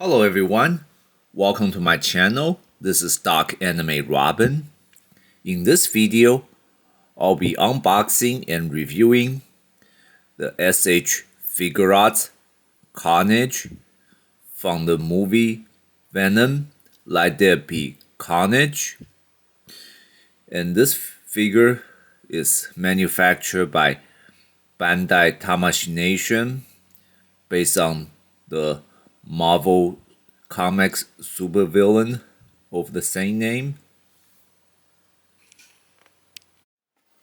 Hello everyone, welcome to my channel. This is Doc Anime Robin. In this video, I'll be unboxing and reviewing the SH Figuarts Carnage from the movie Venom, Let There Be Carnage. And this figure is manufactured by Bandai Tamashii Nation based on the Marvel Comics supervillain of the same name.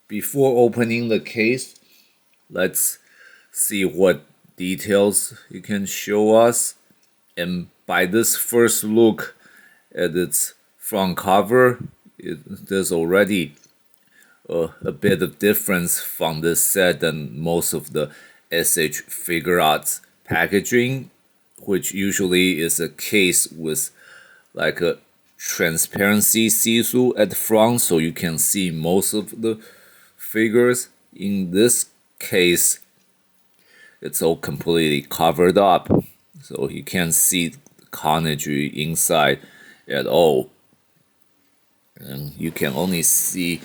Before opening the case, let's see what details it can show us. And by this first look at its front cover, there's already a bit of difference from this set than most of the SH Figuarts packaging, which usually is a case with like a transparency see-through at the front so you can see most of the figures. In this case, it's all completely covered up, so you can't see the Carnage inside at all. And you can only see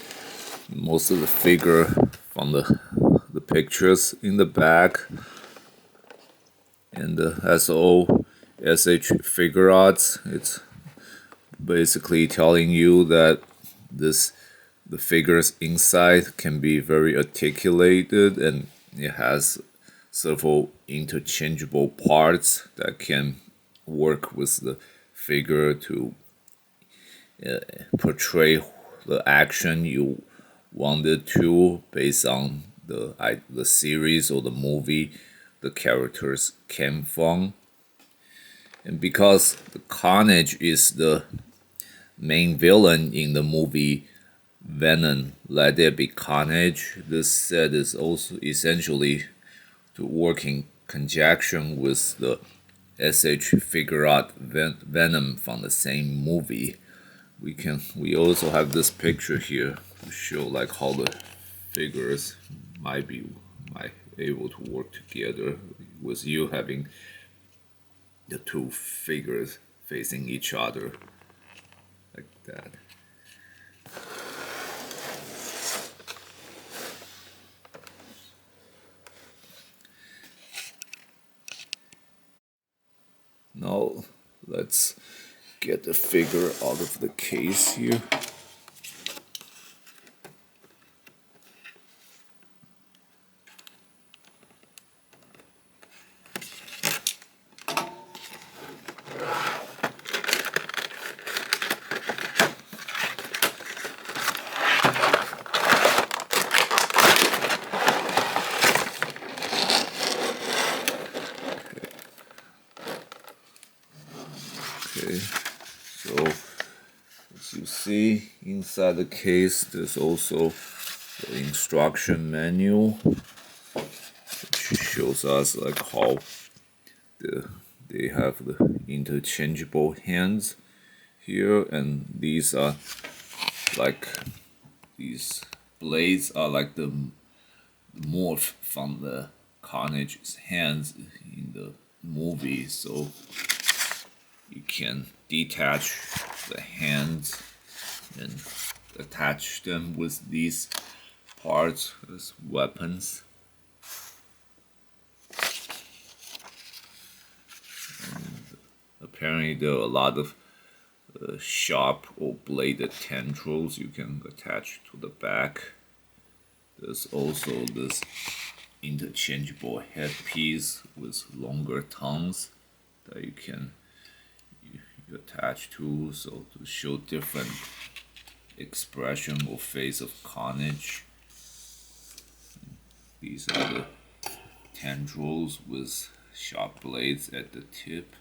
most of the figure from the pictures in the back. And as all SH Figuarts, it's basically telling you that the figures inside can be very articulated, and it has several interchangeable parts that can work with the figure to portray the action you wanted to based on the series or the movie the characters came from. And because the Carnage is the main villain in the movie Venom, Let There Be Carnage, this set is also essentially to work in conjunction with the SH Figuart Venom from the same movie. We also have this picture here to show like how the figures might able to work together with you having the two figures facing each other like that. Now let's get the figure out of the case here. Okay, so as you see inside the case, there's also the instruction manual, which shows us like how they have the interchangeable hands here, and these blades are like the morph from the Carnage's hands in the movie, so you can detach the hands and attach them with these parts as weapons. And apparently there are a lot of sharp or bladed tendrils you can attach to the back. There's also this interchangeable headpiece with longer tongues that you can attach to, so to show different expression or face of Carnage. These are the tendrils with sharp blades at the tip.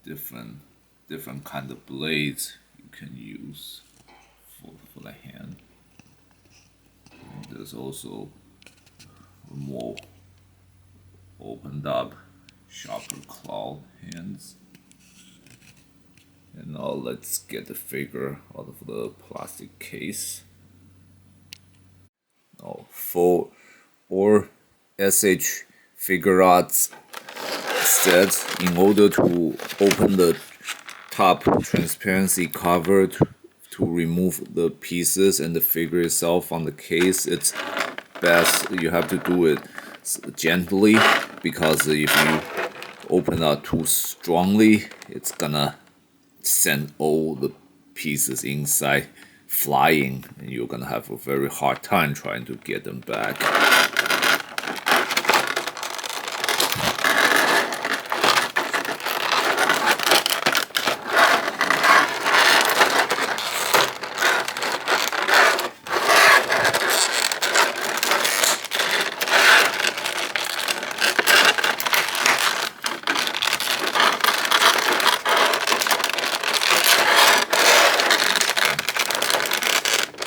Different kind of blades you can use for the hand. And there's also a more opened up, sharper claw hands. And now let's get the figure out of the plastic case. Now for SH Figuarts set, in order to open the top transparency cover to remove the pieces and the figure itself on the case, it's best you have to do it gently, because if you open up too strongly, it's gonna send all the pieces inside flying, and you're gonna have a very hard time trying to get them back.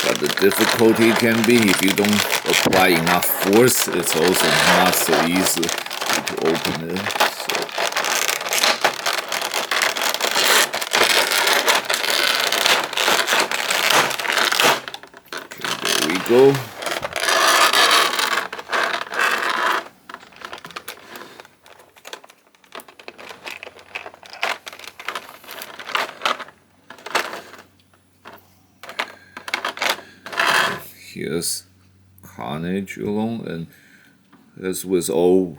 But the difficulty can be, if you don't apply enough force, it's also not so easy to open it. Okay, there we go. Here's Carnage alone, and as with all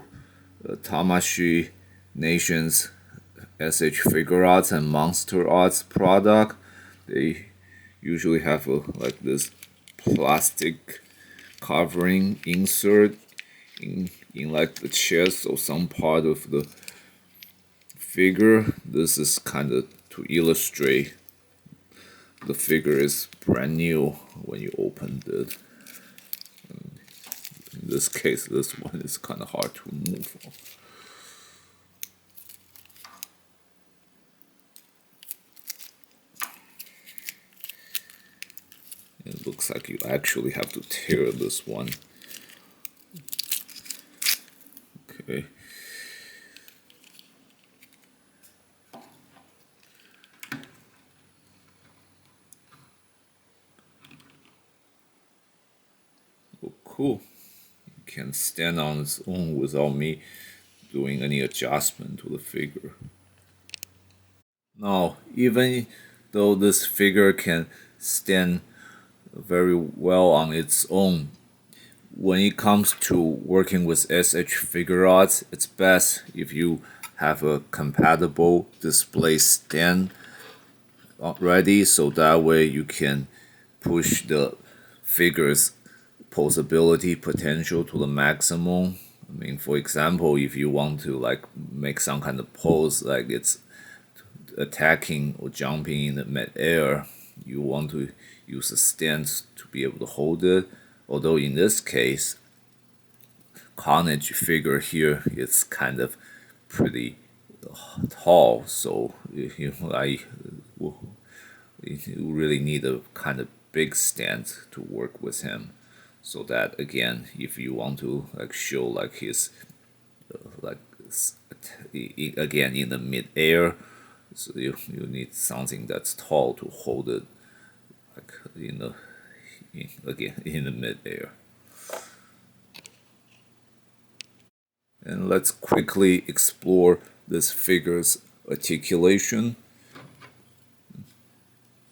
Tamashii Nation's SH Figuarts and Monster Arts product, they usually have like this plastic covering insert in like the chest or some part of the figure. This is kind of to illustrate the figure is brand new when you opened it. In this case, this one is kind of hard to move. It looks like you actually have to tear this one. Okay. Oh, cool. It can stand on its own without me doing any adjustment to the figure. Now, even though this figure can stand very well on its own, when it comes to working with SH Figuarts, it's best if you have a compatible display stand ready, so that way you can push the figure's posability potential to the maximum. I mean, for example, if you want to like make some kind of pose, like it's attacking or jumping in the mid-air, you want to use a stance to be able to hold it. Although in this case, Carnage figure here is kind of pretty tall, so you really need a kind of big stance to work with him. So that again, if you want to like show like his again in the mid-air, so you need something that's tall to hold it like again in the mid-air. And let's quickly explore this figure's articulation.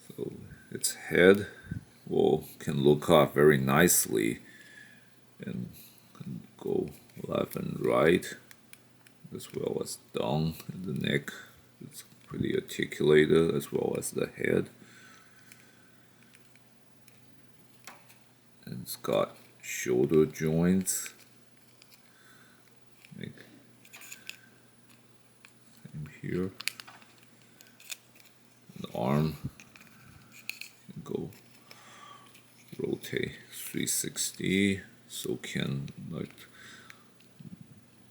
So its head can look up very nicely and can go left and right, as well as down. The neck is pretty articulated, as well as the head. And it's got shoulder joints. Same here. The arm can go rotate 360, so can like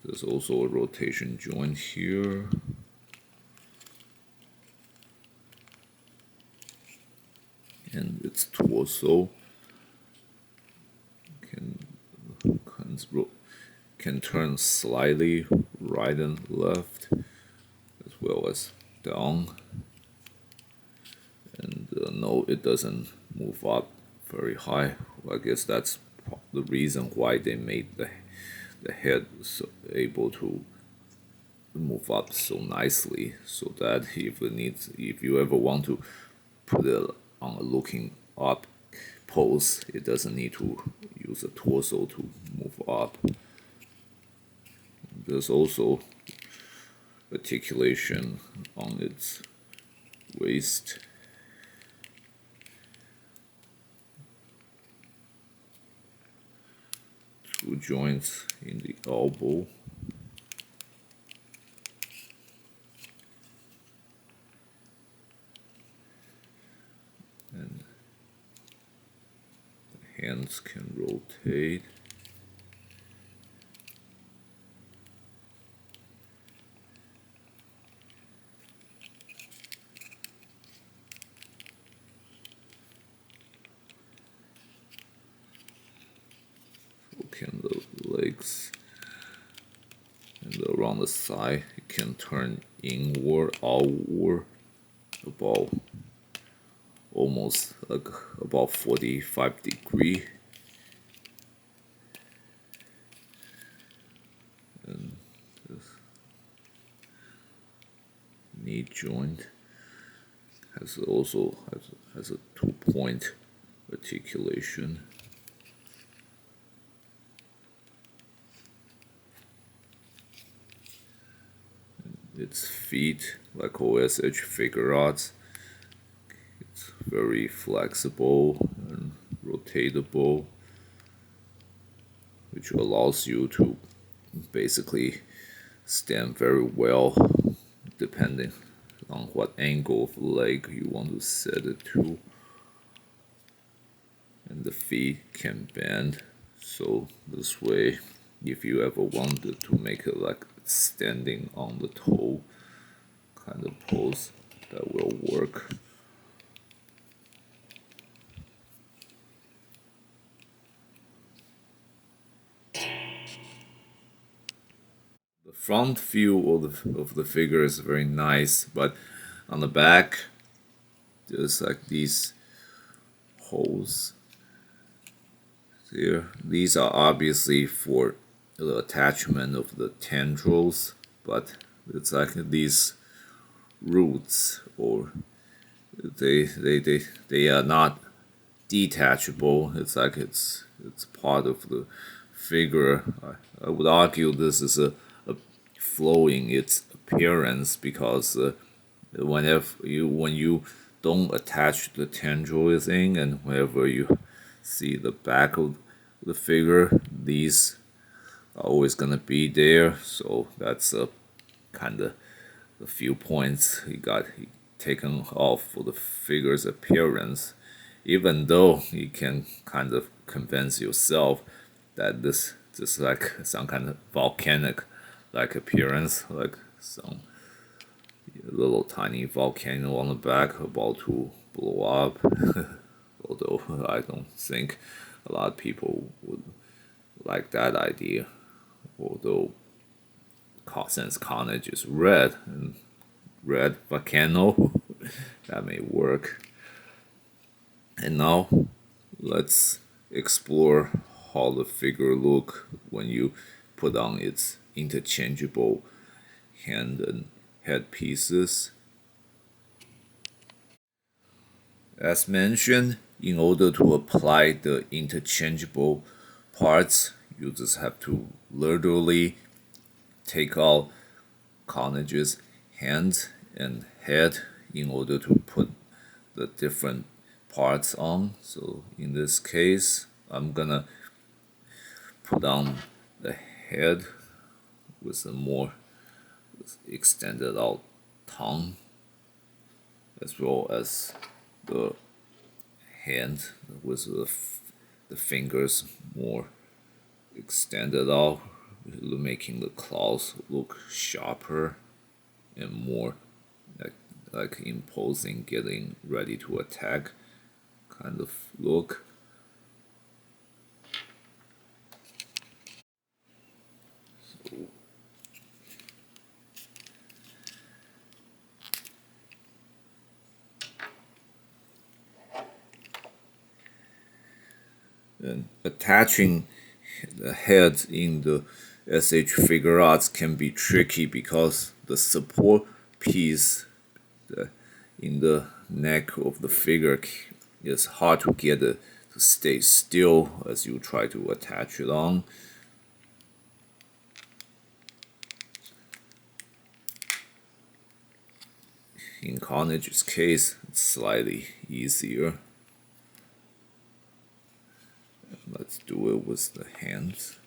there's also a rotation joint here. And its torso can turn slightly right and left, as well as down. And no, it doesn't move up very high. Well, I guess that's the reason why they made the the head is able to move up so nicely, so that if you ever want to put it on a looking up pose, it doesn't need to use a torso to move up. There's also articulation on its waist. Two joints in the elbow. And the hands can rotate. Can the legs and around the side, it can turn inward, outward, about almost like about 45 degree. And this knee joint has a 2-point articulation. Its feet, like OSH Figuarts, it's very flexible and rotatable, which allows you to basically stand very well depending on what angle of leg you want to set it to. And the feet can bend, so this way, if you ever wanted to make it like standing on the toe kind of pose, that will work. The front view of the figure is very nice, but on the back there's like these holes here. These are obviously for the attachment of the tendrils, but it's like these roots, or they are not detachable. It's like it's part of the figure. I would argue this is a flaw in its appearance, because when you don't attach the tendril thing, and whenever you see the back of the figure, these are always gonna be there. So that's a kind of the few points he got taken off for the figure's appearance, even though you can kind of convince yourself that this is like some kind of volcanic like appearance, like some little tiny volcano on the back about to blow up. Although I don't think a lot of people would like that idea. Although since Carnage is red, and red volcano, that may work. And now let's explore how the figure look when you put on its interchangeable hand and head pieces. As mentioned, in order to apply the interchangeable parts, you just have to literally take out Carnage's hand and head in order to put the different parts on. So in this case, I'm gonna put on the head with a more extended out tongue, as well as the hand with the fingers more extended out, making the claws look sharper and more like imposing, getting ready to attack kind of look. So, and attaching the head in the SH Figuarts can be tricky because the support piece in the neck of the figure is hard to get it to stay still as you try to attach it on. In Carnage's case, it's slightly easier. Let's do it with the hands.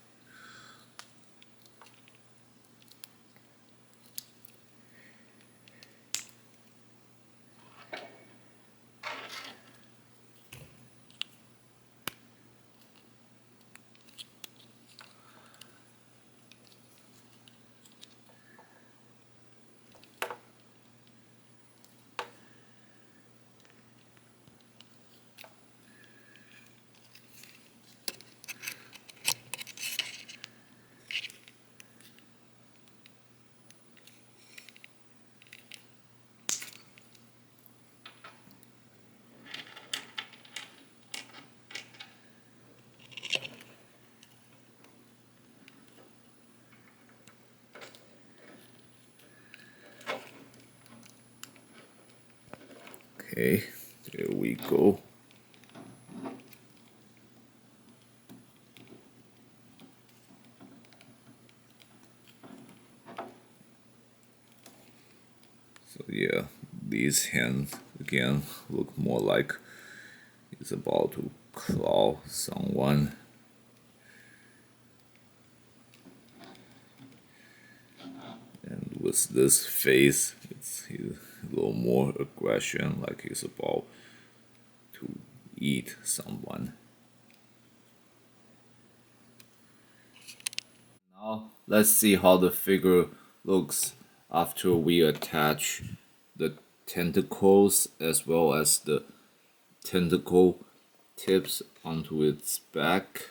Okay, there we go. So yeah, these hands again look more like he's about to claw someone. And with this face, it's a little more aggression, like he's about to eat someone. Now let's see how the figure looks after we attach the tentacles as well as the tentacle tips onto its back.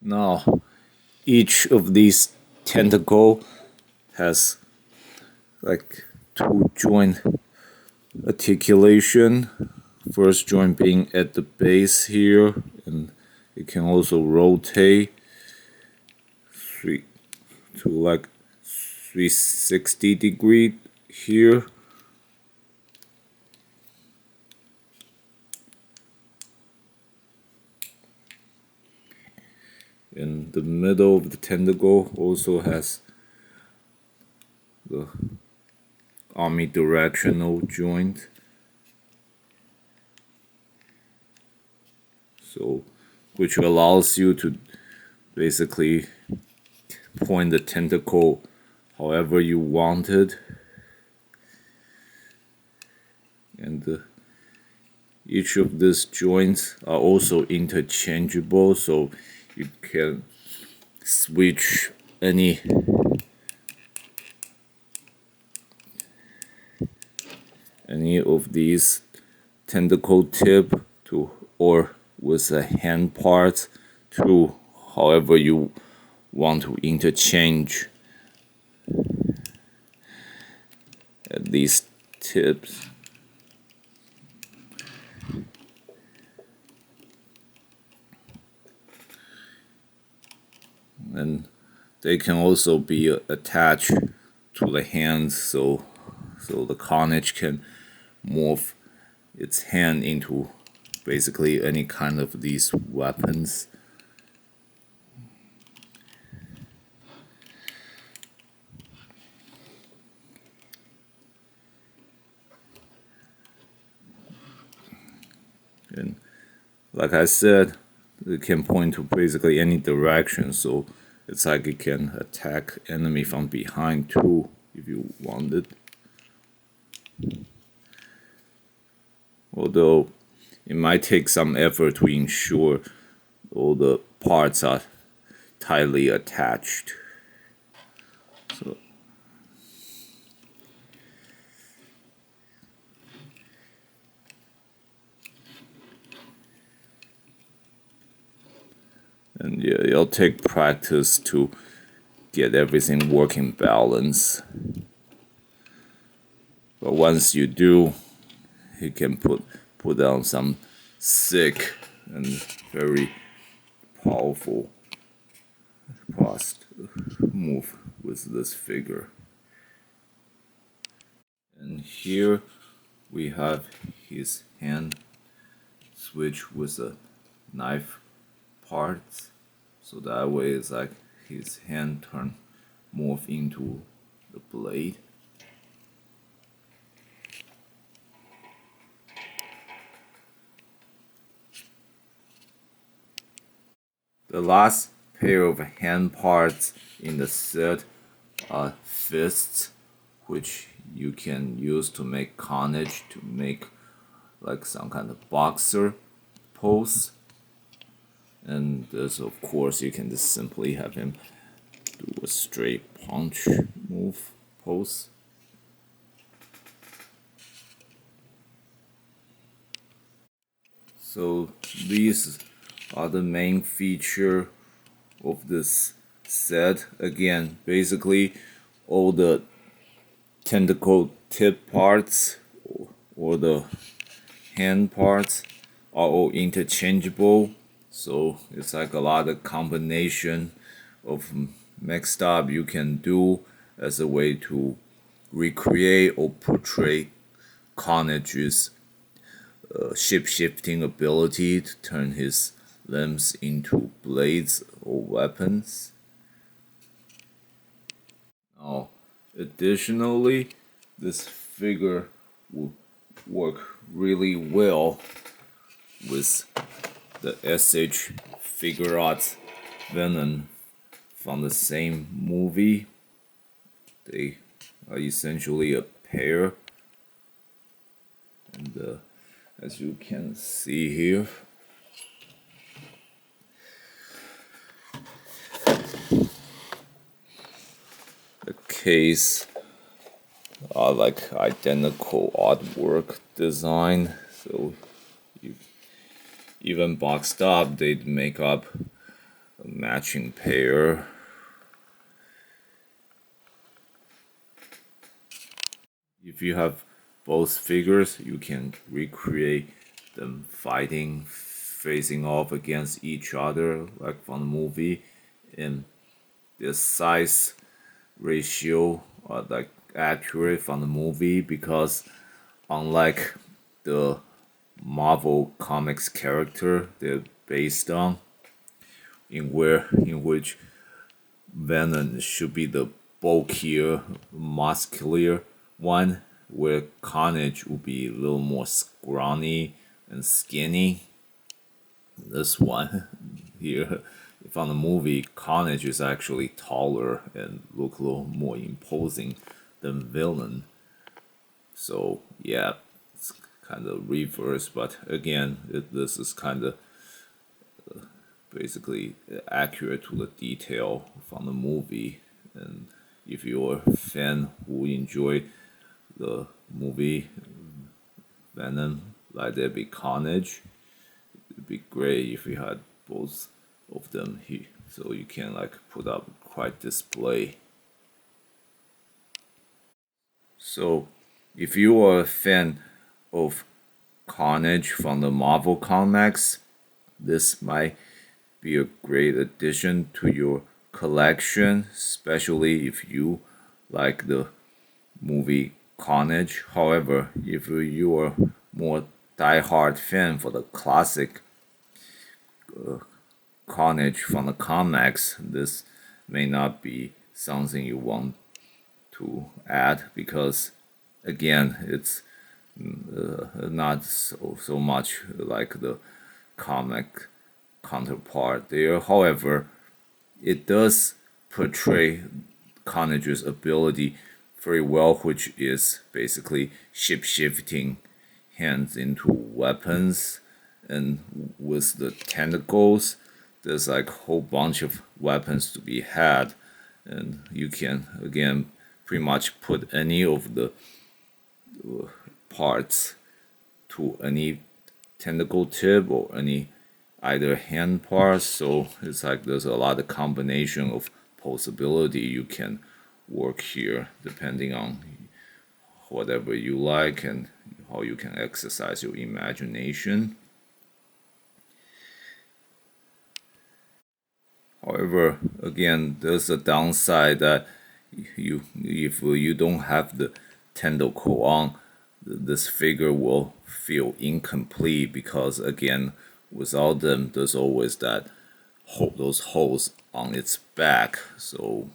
Now, each of these tentacle has like two joint articulation. First joint being at the base here, and it can also rotate to like 360 here. In the middle of the tentacle also has the omnidirectional joint. So, which allows you to basically point the tentacle however you want it. And each of these joints are also interchangeable, so you can switch any of these tentacle tip to, or with a hand part, to however you want to interchange these tips. And they can also be attached to the hands, so the Carnage can morph its hand into basically any kind of these weapons. And like I said, it can point to basically any direction, so it's like it can attack enemy from behind too if you want it. Although it might take some effort to ensure all the parts are tightly attached. So, and yeah, it'll take practice to get everything working balance. But once you do, you can put down some sick and very powerful move with this figure. And here we have his hand switch with a knife parts, so that way it's like his hand morph into the blade. The last pair of hand parts in the set are fists, which you can use to make Carnage, to make like some kind of boxer pose. And this, of course, you can just simply have him do a straight punch move pose. So these are the main feature of this set. Again, basically all the tentacle tip parts or the hand parts are all interchangeable. So it's like a lot of combination of mixed up you can do as a way to recreate or portray Carnage's shape-shifting ability to turn his limbs into blades or weapons. Now, additionally, this figure will work really well with the SH Figuarts Venom from the same movie. They are essentially a pair, and as you can see here, the case are like identical artwork design, so even boxed up, they'd make up a matching pair. If you have both figures, you can recreate them fighting, facing off against each other, like from the movie, and the size ratio are like accurate from the movie, because unlike the Marvel Comics character they're based on, in which Venom should be the bulkier, muscular one, where Carnage will be a little more scrawny and skinny. This one here from the movie, Carnage is actually taller and look a little more imposing than Villain. So yeah, it's kind of reverse, but again, this is kind of basically accurate to the detail from the movie. And if you're a fan who enjoy the movie Venom, like there be Carnage, it'd be great if you had both of them here, so you can like put up quite display. So if you are a fan of Carnage from the Marvel Comics, this might be a great addition to your collection, especially if you like the movie Carnage. However, if you are more die-hard fan for the classic Carnage from the comics, this may not be something you want to add, because again, it's not so much like the comic counterpart there. However, it does portray Carnage's ability very well, which is basically shape-shifting hands into weapons. and with the tentacles, there's like a whole bunch of weapons to be had, and you can again pretty much put any of the parts to any tentacle tip or any either hand parts. So it's like there's a lot of combination of possibility you can work here depending on whatever you like and how you can exercise your imagination. However, again, there's a downside that if you don't have the tentacle on, this figure will feel incomplete because again, without them, there's always those holes on its back. So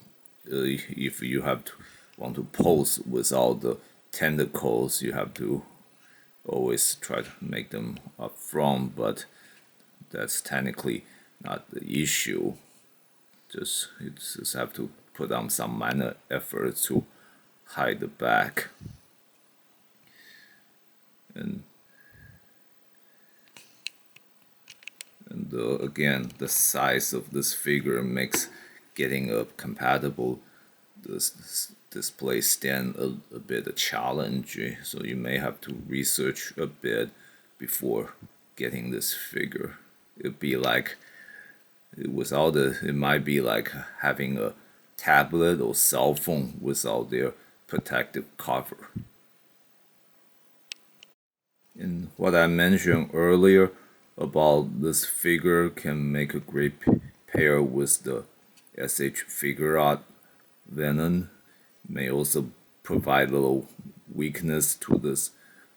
if you want to pose without the tentacles, you have to always try to make them up front, but that's technically not the issue. You just have to put on some minor effort to hide the back. And again, the size of this figure makes getting a compatible display stand a bit a challenge. So you may have to research a bit before getting this figure. It'd be like it might be like having a tablet or cell phone without their protective cover. And what I mentioned earlier about this figure can make a great pair with the SH Figuarts Venom. May also provide a little weakness to this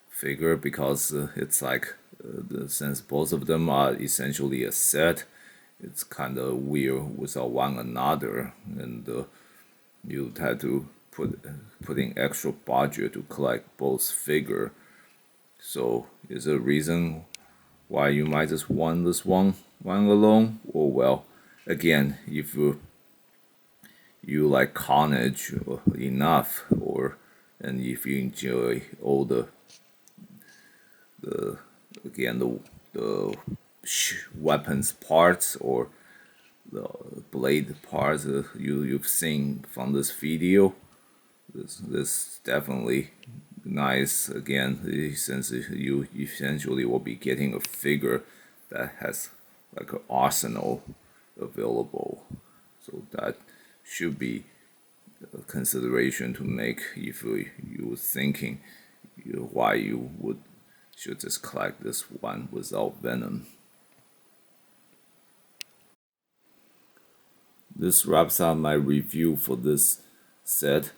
figure because it's like since both of them are essentially a set, it's kind of weird without one another, and you'd have to putting extra budget to collect both figure. So is there a reason why you might just want this one alone? Or well, again, if you like Carnage enough, and if you enjoy all the weapons parts or the blade parts you've seen from this video, this definitely nice. Again, since you essentially will be getting a figure that has like an arsenal available, so that should be a consideration to make if you were thinking why you should just collect this one without Venom. This wraps up my review for this set.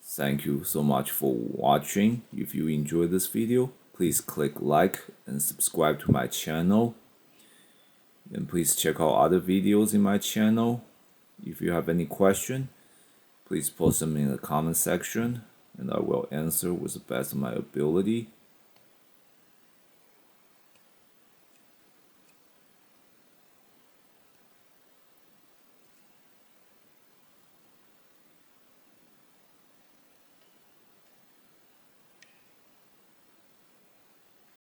Thank you so much for watching. If you enjoyed this video, please click like and subscribe to my channel. And please check out other videos in my channel. If you have any question, please post them in the comment section and I will answer with the best of my ability.